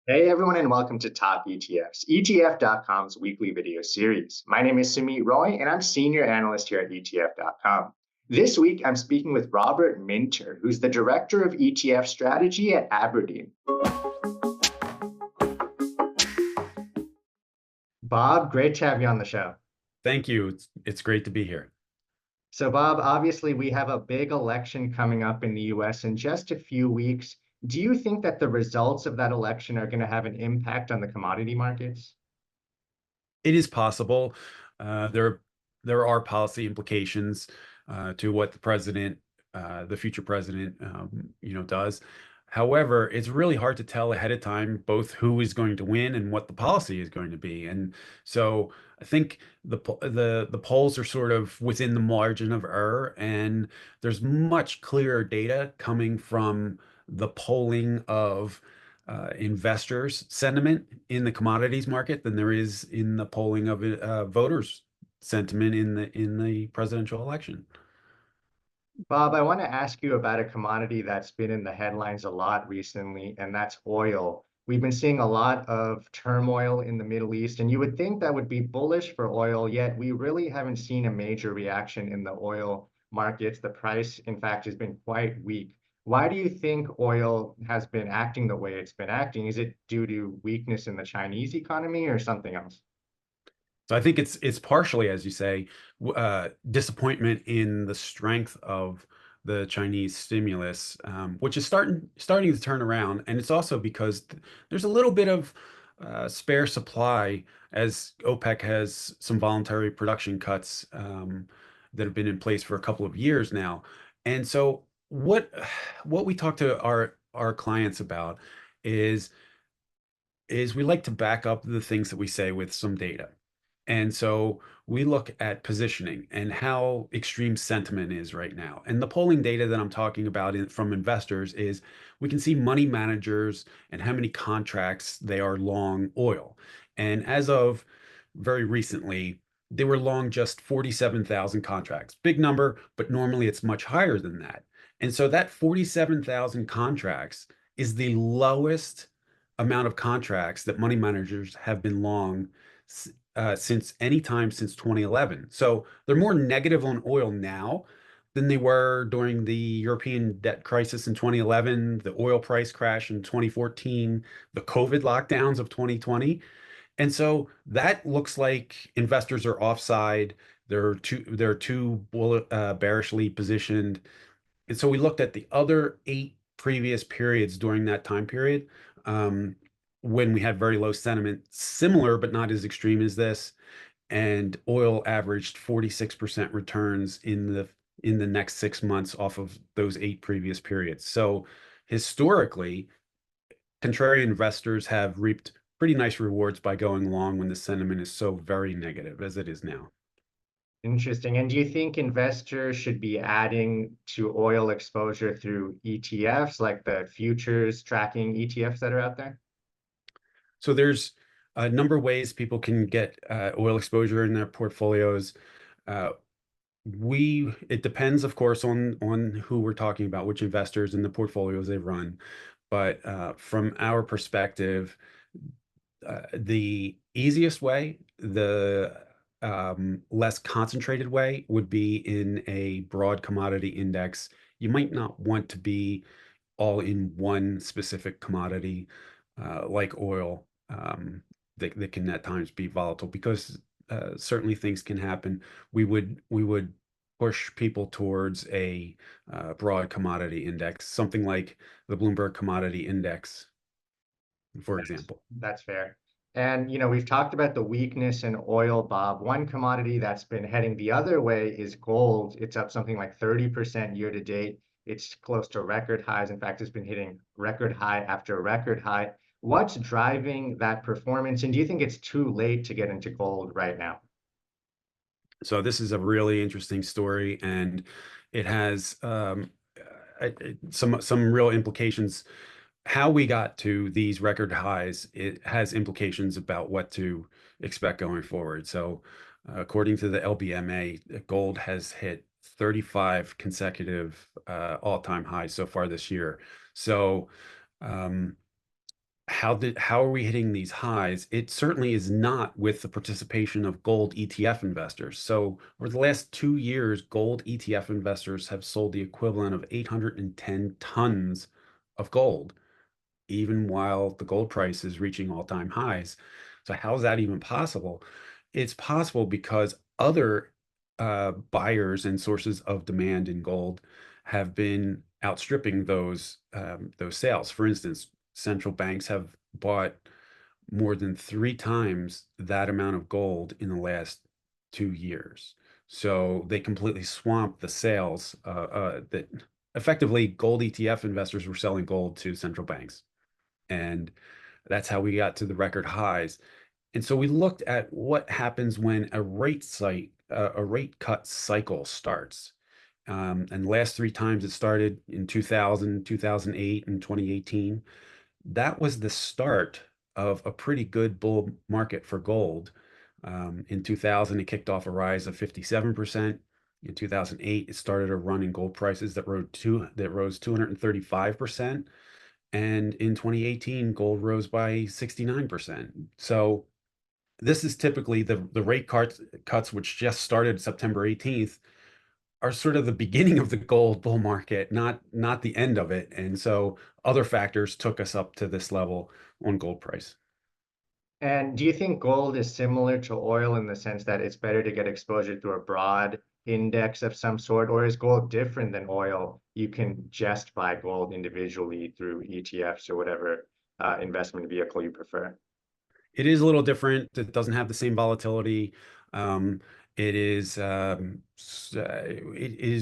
Hey everyone, and welcome to Talk ETFs, ETF.com's weekly video series. My name is Sumit Roy, and I'm Senior Analyst here at ETF.com. This week, I'm speaking with Robert Minter, who's the Director of ETF Strategy at Aberdeen. Bob, great to have you on the show. Thank you. It's great to be here. So, Bob, obviously, we have a big election coming up in the US in just a few weeks. Do you think that the results of that election are going to have an impact on the commodity markets? It is possible. Uh, there there are policy implications to what the future president, does. However, it's really hard to tell ahead of time both who is going to win and what the policy is going to be. And so I think the polls are sort of within the margin of error, and there's much clearer data coming from the polling of investors' sentiment in the commodities market than there is in the polling of voters' sentiment in the presidential election. Bob, I want to ask you about a commodity that's been in the headlines a lot recently, and that's oil. We've been seeing a lot of turmoil in the Middle East, and you would think that would be bullish for oil, yet we really haven't seen a major reaction in the oil markets. The price, in fact, has been quite weak. Why do you think oil has been acting the way it's been acting? Is it due to weakness in the Chinese economy or something else? So I think it's partially, as you say, disappointment in the strength of the Chinese stimulus, which is starting to turn around, and it's also because there's a little bit of spare supply as OPEC has some voluntary production cuts that have been in place for a couple of years now. And so what we talk to our clients about is is we like to back up the things that we say with some data. And so we look at positioning and how extreme sentiment is right now. And the polling data that I'm talking about from investors is we can see money managers and how many contracts they are long oil. And as of very recently, they were long just 47,000 contracts. Big number, but normally it's much higher than that. And so that 47,000 contracts is the lowest amount of contracts that money managers have been long since any time since 2011. So they're more negative on oil now than they were during the European debt crisis in 2011, the oil price crash in 2014, the COVID lockdowns of 2020. And so that looks like investors are offside. They're too bearishly positioned. And so we looked at the other 8 previous periods during that time period, um, when we had very low sentiment, similar but not as extreme as this. And oil averaged 46% returns in the next 6 months off of those 8 previous periods. So historically, contrarian investors have reaped pretty nice rewards by going long when the sentiment is so very negative as it is now. Interesting. And do you think investors should be adding to oil exposure through ETFs, like the futures tracking ETFs that are out there? So there's a number of ways people can get oil exposure in their portfolios. Uh, it depends, of course, on who we're talking about, which investors and the portfolios they run. But from our perspective, the easiest way, the less concentrated way, would be in a broad commodity index. You might not want to be all in one specific commodity, like oil, that can at times be volatile because certainly things can happen. We would push people towards a broad commodity index, something like the Bloomberg Commodity Index, for example. That's fair. And we've talked about the weakness in oil, Bob. One commodity that's been heading the other way is gold. It's up something like 30% year to date. It's close to record highs. In fact, it's been hitting record high after record high. What's driving that performance? And do you think it's too late to get into gold right now? So this is a really interesting story, and it has some real implications. How we got to these record highs, it has implications about what to expect going forward. So, according to the LBMA, gold has hit 35 consecutive all-time highs so far this year. So, um, how are we hitting these highs? It certainly is not with the participation of gold ETF investors. So over the last 2 years, gold ETF investors have sold the equivalent of 810 tons of gold, even while the gold price is reaching all-time highs. So how is that even possible? It's possible because other buyers and sources of demand in gold have been outstripping those sales. For instance, central banks have bought more than 3 times that amount of gold in the last 2 years. So they completely swamped the sales that effectively gold ETF investors were selling gold to central banks. And that's how we got to the record highs. And so we looked at what happens when a rate cut cycle starts. And the last 3 times it started in 2000, 2008, and 2018. That was the start of a pretty good bull market for gold. In 2000, it kicked off a rise of 57%. In 2008, it started a run in gold prices that rose 235%. And in 2018, gold rose by 69%. So this is typically the cuts, which just started September 18th, are sort of the beginning of the gold bull market, not the end of it. And so other factors took us up to this level on gold price. And do you think gold is similar to oil in the sense that it's better to get exposure to a broad index of some sort, or is gold different than oil? You can just buy gold individually through ETFs or whatever investment vehicle you prefer. It is a little different. It doesn't have the same volatility. It is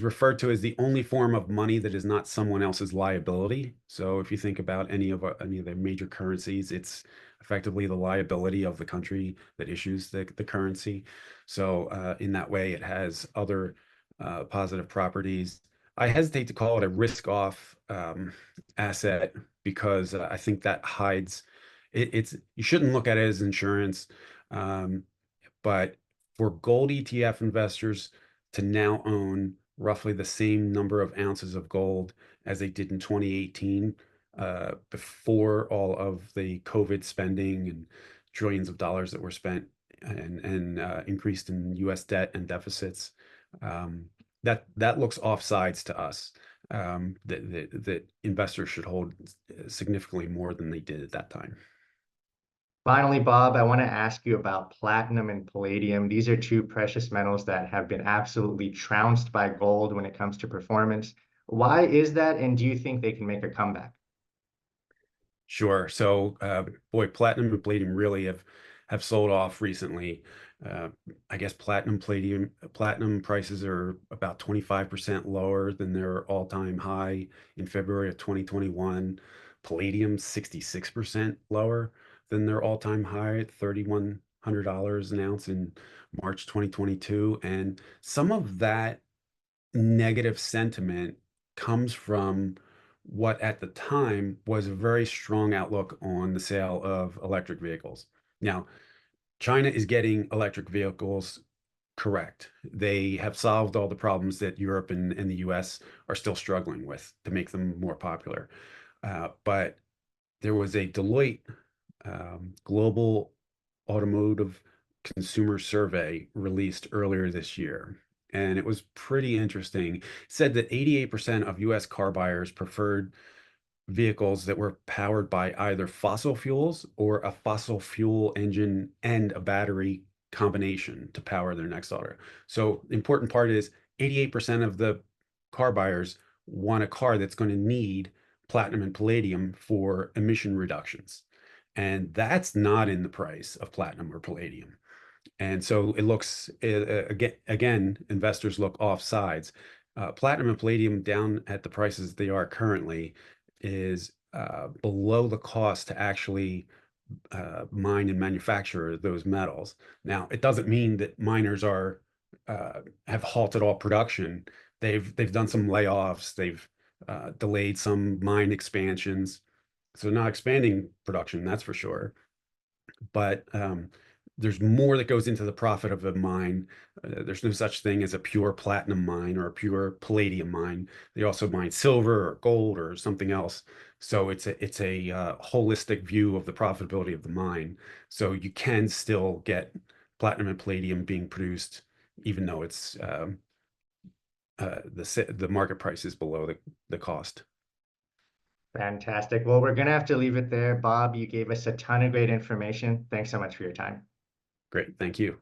referred to as the only form of money that is not someone else's liability. So if you think about any of the major currencies, it's effectively the liability of the country that issues the currency. So in that way, it has other positive properties. I hesitate to call it a risk-off asset because I think that hides it's you shouldn't look at it as insurance, um, but for gold ETF investors to now own roughly the same number of ounces of gold as they did in 2018, before all of the COVID spending and trillions of dollars that were spent and increased in U.S. debt and deficits, that looks offsides to us. That investors should hold significantly more than they did at that time. Finally, Bob, I want to ask you about platinum and palladium. These are two precious metals that have been absolutely trounced by gold when it comes to performance. Why is that, and do you think they can make a comeback? Sure. So, boy, platinum and palladium really have sold off recently. Uh, I guess platinum prices are about 25% lower than their all-time high in February of 2021. Palladium 66% lower than their all-time high at $3,100 an ounce in March 2022. And some of that negative sentiment comes from what at the time was a very strong outlook on the sale of electric vehicles. Now, China is getting electric vehicles correct. They have solved all the problems that Europe and the US are still struggling with to make them more popular. But there was a Deloitte global automotive consumer survey released earlier this year. And it was pretty interesting. It said that 88% of US car buyers preferred vehicles that were powered by either fossil fuels or a fossil fuel engine and a battery combination to power their next auto. So the important part is 88% of the car buyers want a car that's going to need platinum and palladium for emission reductions. And that's not in the price of platinum or palladium. And so it looks again, investors look off sides. Platinum and palladium down at the prices they are currently is below the cost to actually mine and manufacture those metals. Now, it doesn't mean that miners have halted all production. They've done some layoffs. They've delayed some mine expansions. So not expanding production, that's for sure. But there's more that goes into the profit of a mine. There's no such thing as a pure platinum mine or a pure palladium mine. They also mine silver or gold or something else. So it's a holistic view of the profitability of the mine. So you can still get platinum and palladium being produced, even though it's the market price is below the cost. Fantastic. Well, we're going to have to leave it there. Bob, you gave us a ton of great information. Thanks so much for your time. Great, thank you.